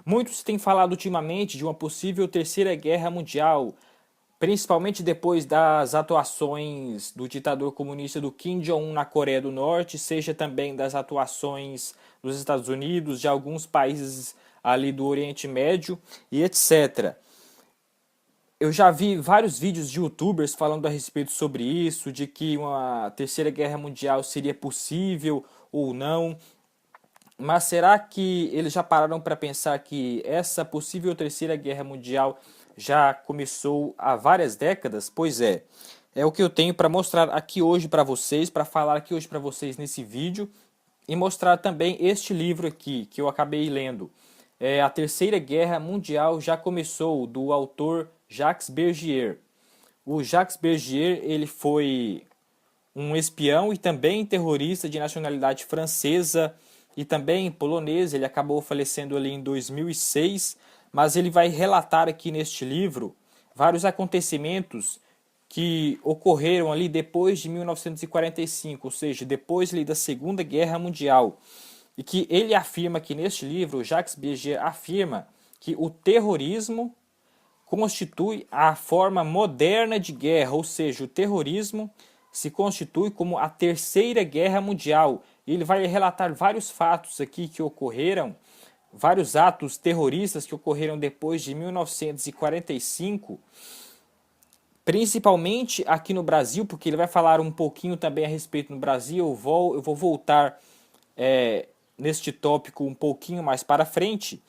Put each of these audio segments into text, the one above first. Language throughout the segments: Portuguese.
Muito se tem falado ultimamente de uma possível terceira guerra mundial, principalmente depois das atuações do ditador comunista do Kim Jong-un na Coreia do Norte, seja também das atuações dos Estados Unidos, de alguns países ali do Oriente Médio e etc. Eu já vi vários vídeos de YouTubers falando a respeito sobre isso, de que uma terceira guerra mundial seria possível ou não. Mas será que eles já pararam para pensar que essa possível terceira guerra mundial já começou há várias décadas? Pois é o que eu tenho para mostrar aqui hoje para vocês, para falar aqui hoje para vocês nesse vídeo e mostrar também este livro aqui que eu acabei lendo. A Terceira Guerra Mundial já começou, do autor Jacques Bergier. O Jacques Bergier, ele foi um espião e também terrorista de nacionalidade francesa e também polonesa. Ele acabou falecendo ali em 2006, mas ele vai relatar aqui neste livro vários acontecimentos que ocorreram ali depois de 1945, ou seja, depois ali da Segunda Guerra Mundial. E que ele afirma que neste livro, Jacques Bergier afirma que o terrorismo constitui a forma moderna de guerra, ou seja, o terrorismo se constitui como a terceira guerra mundial. Ele vai relatar vários fatos aqui que ocorreram, vários atos terroristas que ocorreram depois de 1945, principalmente aqui no Brasil, porque ele vai falar um pouquinho também a respeito no Brasil. Eu vou voltar neste tópico um pouquinho mais para frente.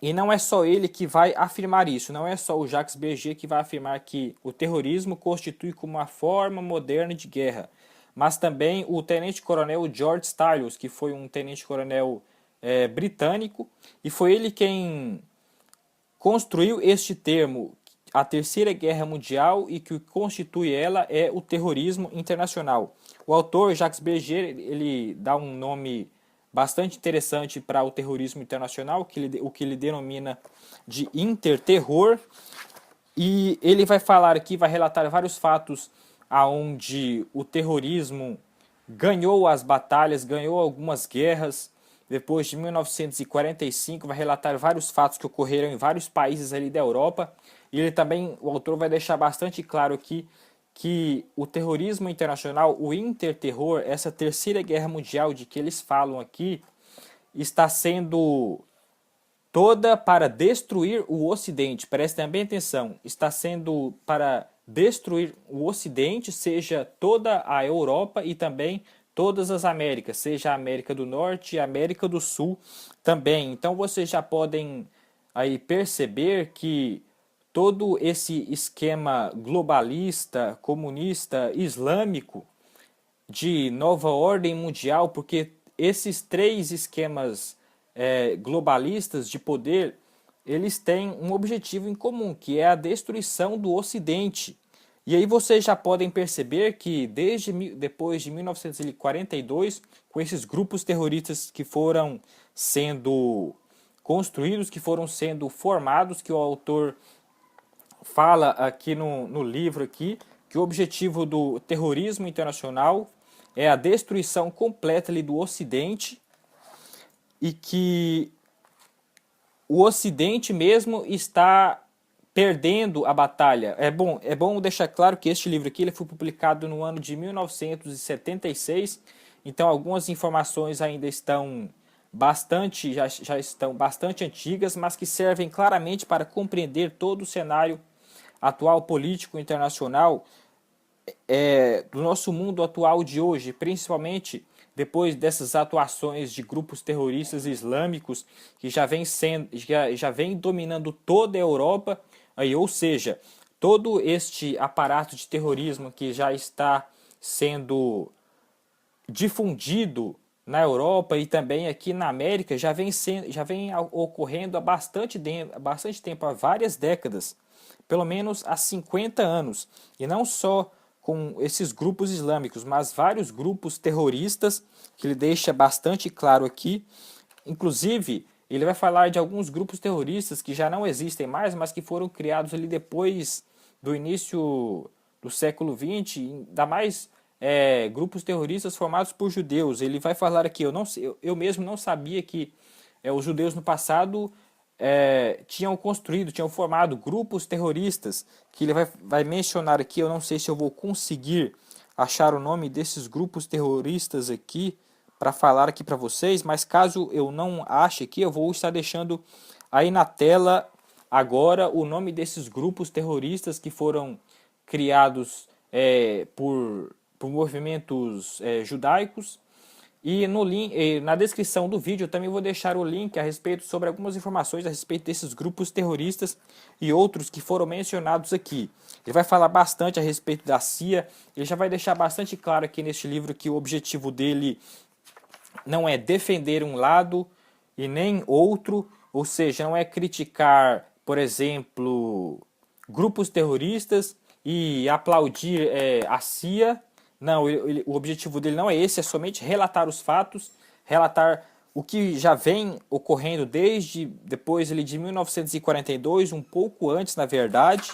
E não é só ele que vai afirmar isso, não é só o Jacques Bergier que vai afirmar que o terrorismo constitui como uma forma moderna de guerra, mas também o tenente-coronel George Styles, que foi um tenente-coronel britânico, e foi ele quem construiu este termo, a Terceira Guerra Mundial, e que o que constitui ela é o terrorismo internacional. O autor Jacques Bergier, ele dá um nome bastante interessante para o terrorismo internacional, o que ele denomina de interterror, e ele vai falar aqui, vai relatar vários fatos aonde o terrorismo ganhou as batalhas, ganhou algumas guerras. Depois de 1945, vai relatar vários fatos que ocorreram em vários países ali da Europa, e ele também, o autor vai deixar bastante claro aqui que o terrorismo internacional, o interterror, essa terceira guerra mundial de que eles falam aqui, está sendo toda para destruir o Ocidente. Prestem bem atenção, está sendo para destruir o Ocidente, seja toda a Europa e também todas as Américas, seja a América do Norte e a América do Sul também. Então vocês já podem aí perceber que todo esse esquema globalista, comunista, islâmico, de nova ordem mundial, porque esses três esquemas globalistas de poder, eles têm um objetivo em comum, que é a destruição do Ocidente. E aí vocês já podem perceber que depois de 1942, com esses grupos terroristas que foram sendo construídos, que foram sendo formados, que o autor fala aqui no livro aqui, que o objetivo do terrorismo internacional é a destruição completa ali do Ocidente, e que o Ocidente mesmo está perdendo a batalha. É bom deixar claro que este livro aqui ele foi publicado no ano de 1976, então algumas informações ainda estão já estão bastante antigas, mas que servem claramente para compreender todo o cenário atual político internacional do nosso mundo atual de hoje, principalmente depois dessas atuações de grupos terroristas islâmicos que já vem dominando toda a Europa, ou seja, todo este aparato de terrorismo que já está sendo difundido na Europa e também aqui na América já vem ocorrendo há bastante tempo, há várias décadas, pelo menos há 50 anos, e não só com esses grupos islâmicos, mas vários grupos terroristas, que ele deixa bastante claro aqui. Inclusive, ele vai falar de alguns grupos terroristas que já não existem mais, mas que foram criados ali depois do início do século XX, ainda mais grupos terroristas formados por judeus. Ele vai falar aqui, eu mesmo não sabia que os judeus no passado tinham formado grupos terroristas, que ele vai mencionar aqui, eu não sei se eu vou conseguir achar o nome desses grupos terroristas aqui, para falar aqui para vocês, mas caso eu não ache aqui, eu vou estar deixando aí na tela agora o nome desses grupos terroristas que foram criados por movimentos judaicos. E no link, na descrição do vídeo eu também vou deixar o link a respeito sobre algumas informações a respeito desses grupos terroristas e outros que foram mencionados aqui. Ele vai falar bastante a respeito da CIA, ele já vai deixar bastante claro aqui neste livro que o objetivo dele não é defender um lado e nem outro, ou seja, não é criticar, por exemplo, grupos terroristas e aplaudir a CIA. Não, o objetivo dele não é esse, é somente relatar os fatos, relatar o que já vem ocorrendo desde depois de 1942, um pouco antes, na verdade.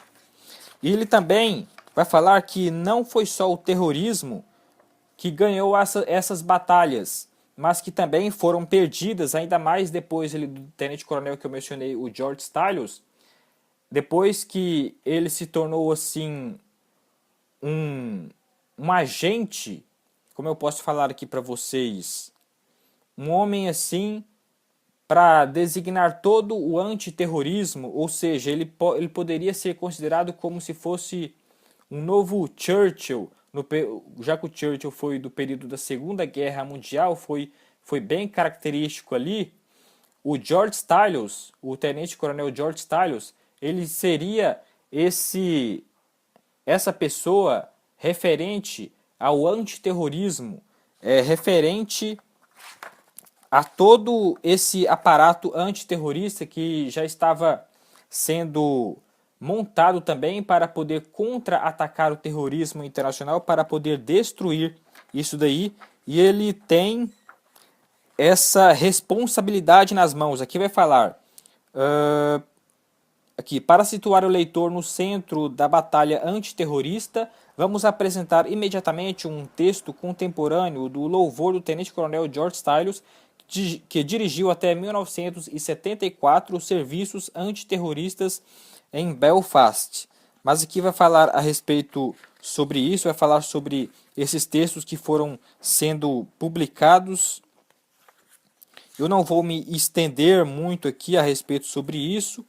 E ele também vai falar que não foi só o terrorismo que ganhou essas batalhas, mas que também foram perdidas, ainda mais depois do tenente-coronel que eu mencionei, o George Stalios, depois que ele se tornou assim um agente, como eu posso falar aqui para vocês, um homem assim para designar todo o antiterrorismo, ou seja, ele poderia ser considerado como se fosse um novo Churchill, já que o Churchill foi do período da Segunda Guerra Mundial, foi bem característico ali. O George Stalios, o tenente-coronel George Stalios, ele seria essa pessoa referente ao antiterrorismo, referente a todo esse aparato antiterrorista que já estava sendo montado também para poder contra-atacar o terrorismo internacional, para poder destruir isso daí, e ele tem essa responsabilidade nas mãos. Aqui vai falar, aqui, para situar o leitor no centro da batalha antiterrorista, vamos apresentar imediatamente um texto contemporâneo do louvor do tenente-coronel George Stalios, que dirigiu até 1974 os serviços antiterroristas em Belfast. Mas aqui vai falar a respeito sobre isso, vai falar sobre esses textos que foram sendo publicados. Eu não vou me estender muito aqui a respeito sobre isso.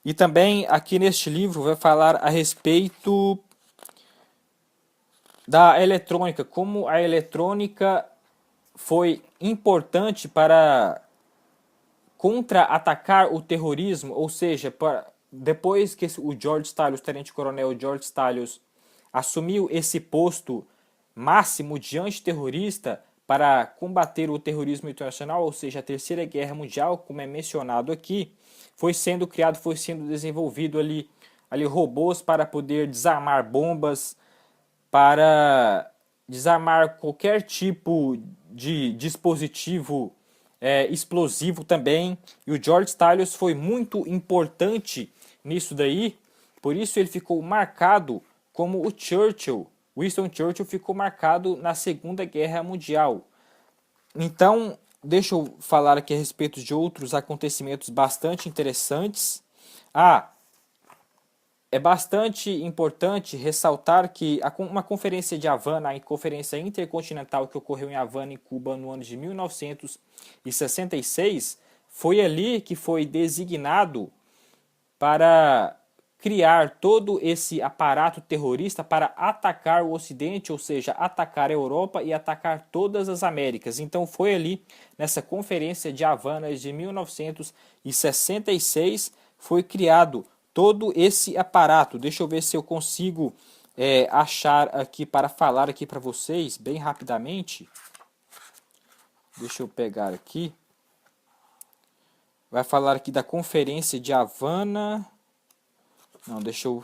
E também aqui neste livro vai falar a respeito da eletrônica, como a eletrônica foi importante para contra-atacar o terrorismo, ou seja, depois que o George Stalios, tenente-coronel George Stalios, assumiu esse posto máximo de antiterrorista para combater o terrorismo internacional, ou seja, a Terceira Guerra Mundial, como é mencionado aqui, foi sendo criado, foi sendo desenvolvido ali robôs para poder desarmar bombas, para desarmar qualquer tipo de dispositivo explosivo também. E o George Stalios foi muito importante nisso daí, por isso ele ficou marcado como o Churchill. Winston Churchill ficou marcado na Segunda Guerra Mundial. Então, deixa eu falar aqui a respeito de outros acontecimentos bastante interessantes. É bastante importante ressaltar que uma conferência de Havana, a conferência intercontinental que ocorreu em Havana, em Cuba, no ano de 1966, foi ali que foi designado para criar todo esse aparato terrorista para atacar o Ocidente, ou seja, atacar a Europa e atacar todas as Américas. Então foi ali, nessa conferência de Havana de 1966, foi criado todo esse aparato. Deixa eu ver se eu consigo achar aqui para falar aqui para vocês, bem rapidamente. Deixa eu pegar aqui. Vai falar aqui da conferência de Havana. Não, deixa eu...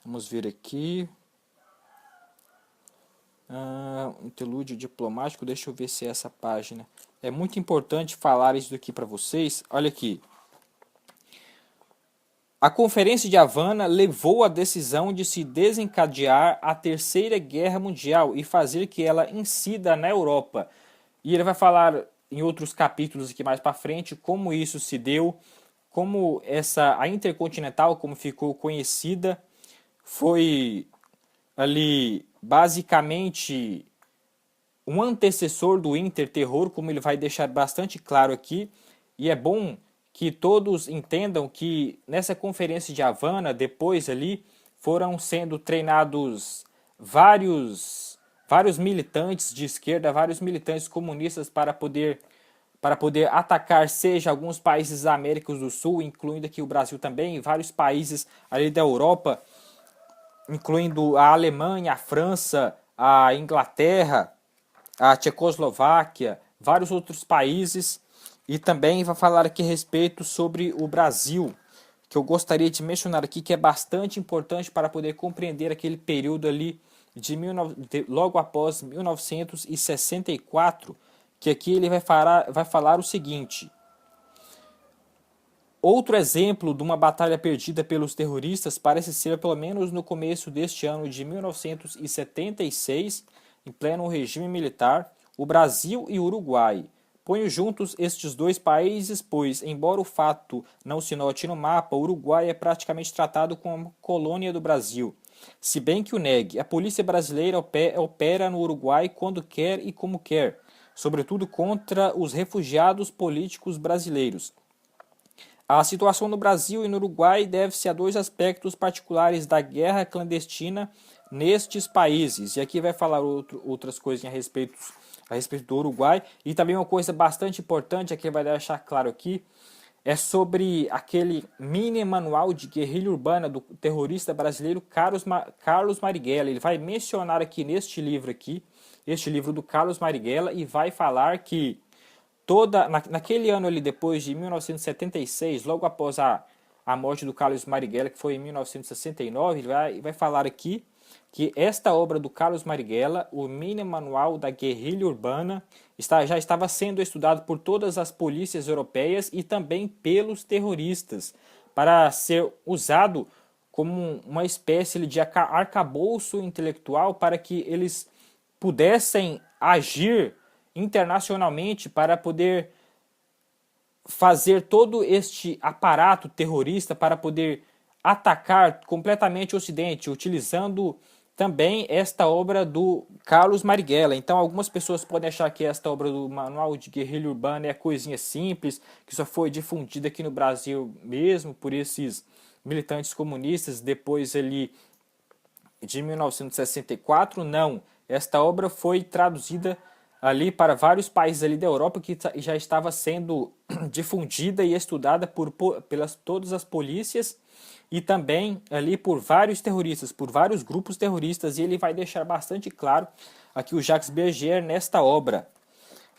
Vamos ver aqui. Interlúdio diplomático, deixa eu ver se é essa página. É muito importante falar isso aqui para vocês. Olha aqui. A Conferência de Havana levou à decisão de se desencadear a Terceira Guerra Mundial e fazer que ela incida na Europa. E ele vai falar em outros capítulos aqui mais para frente como isso se deu, como a Intercontinental, como ficou conhecida, foi ali basicamente um antecessor do Interterror, como ele vai deixar bastante claro aqui, e é bom que todos entendam que nessa conferência de Havana, depois ali, foram sendo treinados vários militantes de esquerda, vários militantes comunistas para poder atacar, seja alguns países da América do Sul, incluindo aqui o Brasil também, vários países ali da Europa, incluindo a Alemanha, a França, a Inglaterra, a Tchecoslováquia, vários outros países, e também vai falar aqui a respeito sobre o Brasil, que eu gostaria de mencionar aqui, que é bastante importante para poder compreender aquele período ali logo após 1964, que aqui ele vai falar o seguinte: outro exemplo de uma batalha perdida pelos terroristas parece ser, pelo menos no começo deste ano de 1976, em pleno regime militar, o Brasil e o Uruguai. Ponho juntos estes dois países, pois, embora o fato não se note no mapa, o Uruguai é praticamente tratado como colônia do Brasil. Se bem que o negue, a polícia brasileira opera no Uruguai quando quer e como quer, sobretudo contra os refugiados políticos brasileiros. A situação no Brasil e no Uruguai deve-se a dois aspectos particulares da guerra clandestina nestes países. E aqui vai falar outras coisas a respeito do Uruguai. E também uma coisa bastante importante, aqui vai deixar claro aqui, é sobre aquele mini manual de guerrilha urbana do terrorista brasileiro Carlos Marighella. Ele vai mencionar aqui neste livro aqui, este livro do Carlos Marighella, e vai falar que naquele ano ali, depois de 1976, logo após a morte do Carlos Marighella, que foi em 1969, ele vai falar aqui que esta obra do Carlos Marighella, o mini manual da guerrilha urbana, já estava sendo estudado por todas as polícias europeias e também pelos terroristas, para ser usado como uma espécie de arcabouço intelectual para que eles pudessem agir internacionalmente para poder fazer todo este aparato terrorista para poder atacar completamente o Ocidente, utilizando também esta obra do Carlos Marighella. Então algumas pessoas podem achar que esta obra do Manual de Guerrilha Urbana é coisinha simples, que só foi difundida aqui no Brasil mesmo por esses militantes comunistas depois ali de 1964. Não, esta obra foi traduzida ali para vários países ali da Europa, que já estava sendo difundida e estudada pelas todas as polícias e também ali por vários terroristas, por vários grupos terroristas, e ele vai deixar bastante claro aqui o Jacques Bergier nesta obra.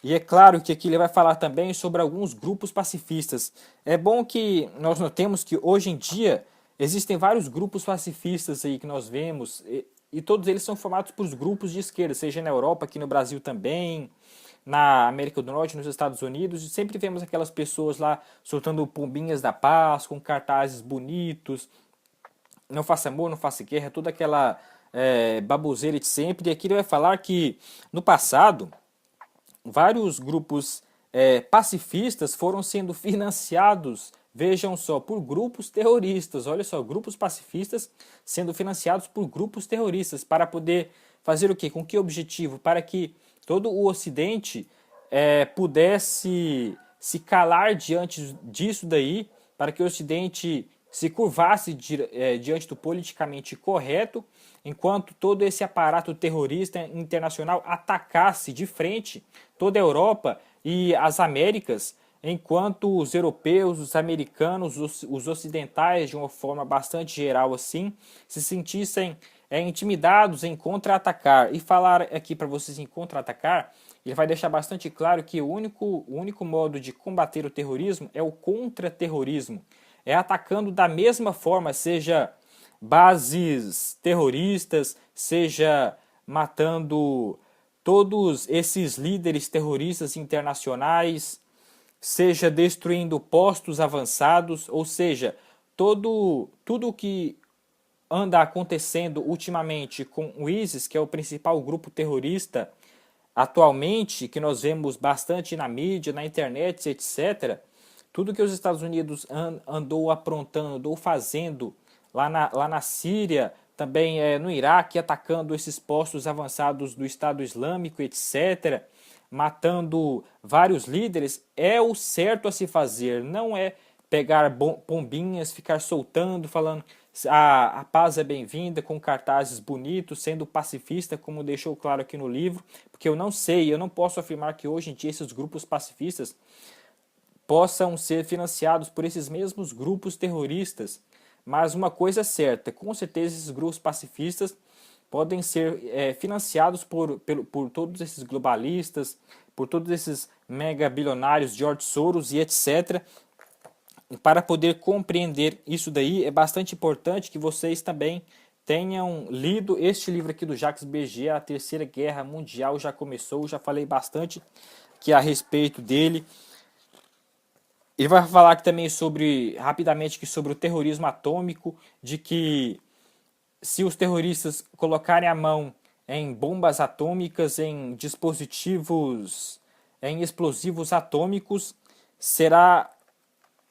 E é claro que aqui ele vai falar também sobre alguns grupos pacifistas. É bom que nós notemos que hoje em dia existem vários grupos pacifistas aí que nós vemos, e todos eles são formados por grupos de esquerda, seja na Europa, aqui no Brasil também, na América do Norte, nos Estados Unidos, e sempre vemos aquelas pessoas lá soltando pombinhas da paz, com cartazes bonitos, não faça amor, não faça guerra, toda aquela baboseira de sempre. E aqui ele vai falar que no passado vários grupos pacifistas foram sendo financiados, vejam só, por grupos terroristas. Olha só, grupos pacifistas sendo financiados por grupos terroristas para poder fazer o quê? Com que objetivo? Para que todo o Ocidente pudesse se calar diante disso daí, para que o Ocidente se curvasse diante do politicamente correto, enquanto todo esse aparato terrorista internacional atacasse de frente toda a Europa e as Américas, enquanto os europeus, os americanos, os ocidentais, de uma forma bastante geral assim, se sentissem intimidados em contra-atacar. E falar aqui para vocês em contra-atacar, ele vai deixar bastante claro que o único modo de combater o terrorismo é o contra-terrorismo. É atacando da mesma forma, seja bases terroristas, seja matando todos esses líderes terroristas internacionais, seja destruindo postos avançados, ou seja, tudo o que anda acontecendo ultimamente com o ISIS, que é o principal grupo terrorista atualmente, que nós vemos bastante na mídia, na internet, etc., tudo que os Estados Unidos andou aprontando, andou fazendo lá na Síria, também no Iraque, atacando esses postos avançados do Estado Islâmico, etc., matando vários líderes, é o certo a se fazer, não é pegar bombinhas, ficar soltando, falando a paz é bem-vinda, com cartazes bonitos, sendo pacifista, como deixou claro aqui no livro, porque eu não sei, eu não posso afirmar que hoje em dia esses grupos pacifistas possam ser financiados por esses mesmos grupos terroristas. Mas uma coisa é certa, com certeza esses grupos pacifistas podem ser financiados por todos esses globalistas, por todos esses mega bilionários, George Soros e etc. Para poder compreender isso daí, é bastante importante que vocês também tenham lido este livro aqui do Jacques Bergier, A Terceira Guerra Mundial Já Começou, já falei bastante aqui a respeito dele. Ele vai falar aqui também rapidamente sobre o terrorismo atômico, de que se os terroristas colocarem a mão em bombas atômicas, em dispositivos, em explosivos atômicos, será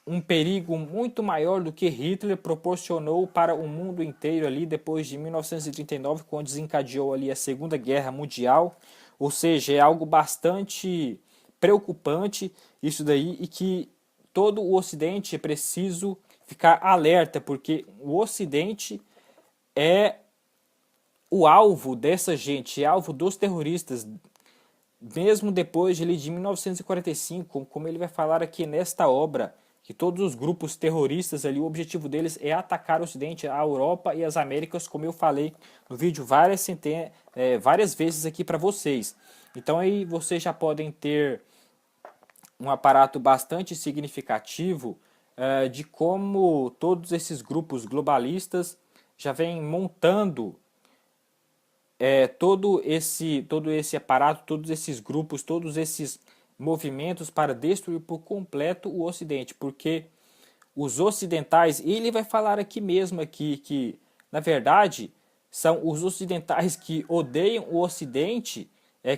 um perigo muito maior do que Hitler proporcionou para o mundo inteiro ali depois de 1939, quando desencadeou ali a Segunda Guerra Mundial. Ou seja, é algo bastante preocupante isso daí, e que todo o Ocidente é preciso ficar alerta, porque o Ocidente é o alvo dessa gente, é alvo dos terroristas, mesmo depois de 1945, como ele vai falar aqui nesta obra, que todos os grupos terroristas ali, o objetivo deles é atacar o Ocidente, a Europa e as Américas, como eu falei no vídeo várias vezes aqui para vocês. Então aí vocês já podem ter um aparato bastante significativo de como todos esses grupos globalistas já vêm montando todo esse aparato, todos esses grupos, todos esses movimentos para destruir por completo o Ocidente, porque os ocidentais, e ele vai falar aqui mesmo aqui que, na verdade, são os ocidentais que odeiam o Ocidente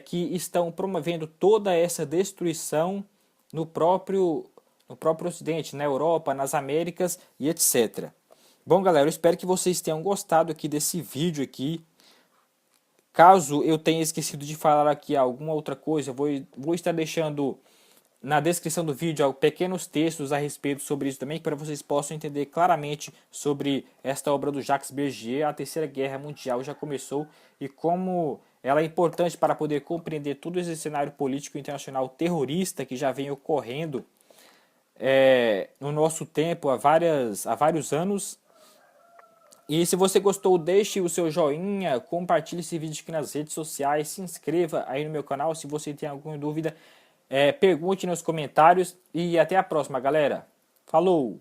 que estão promovendo toda essa destruição no próprio Ocidente, na Europa, nas Américas e etc. Bom, galera, eu espero que vocês tenham gostado aqui desse vídeo aqui. Caso eu tenha esquecido de falar aqui alguma outra coisa, vou estar deixando na descrição do vídeo pequenos textos a respeito sobre isso também, para vocês possam entender claramente sobre esta obra do Jacques Bergier, A Terceira Guerra Mundial Já Começou, e como ela é importante para poder compreender todo esse cenário político internacional terrorista que já vem ocorrendo no nosso tempo há vários anos. E se você gostou, deixe o seu joinha, compartilhe esse vídeo aqui nas redes sociais, se inscreva aí no meu canal. Se você tem alguma dúvida, pergunte nos comentários e até a próxima, galera. Falou!